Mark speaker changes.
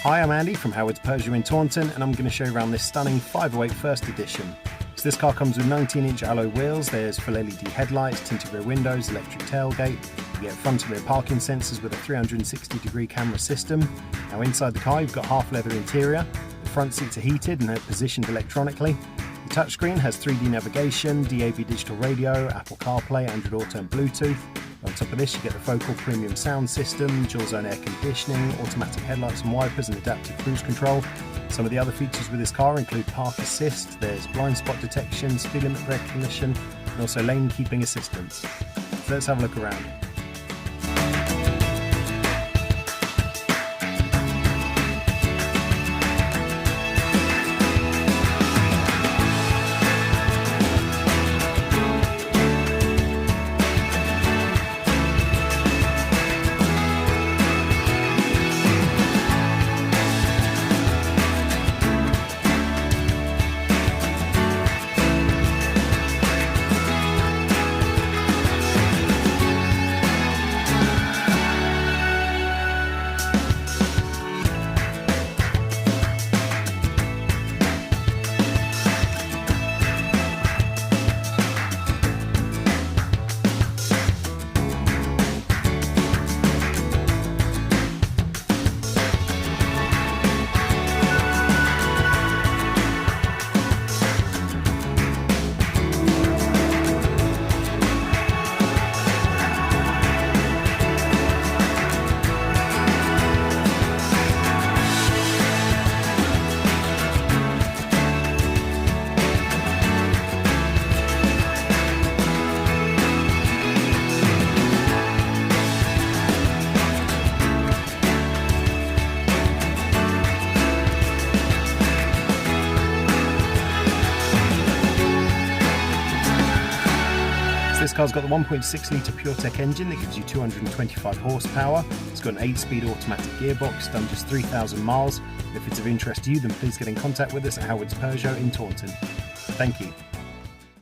Speaker 1: Hi, I'm Andy from Howard's Peugeot in Taunton, and I'm going to show you around this stunning 508 First Edition. So this car comes with 19-inch alloy wheels, there's full LED headlights, tinted rear windows, electric tailgate. You get front and rear parking sensors with a 360-degree camera system. Now inside the car you've got half leather interior, the front seats are heated and they're positioned electronically. The touchscreen has 3D navigation, DAB digital radio, Apple CarPlay, Android Auto and Bluetooth. On top of this you get the Focal premium sound system, dual zone air conditioning, automatic headlights and wipers and adaptive cruise control. Some of the other features with this car include park assist, there's blind spot detection, speed limit recognition and also lane keeping assistance. So let's have a look around. This car's got the 1.6 litre PureTech engine that gives you 225 horsepower. It's got an 8-speed automatic gearbox, done just 3,000 miles. If it's of interest to you, then please get in contact with us at Howard's Peugeot in Taunton. Thank you.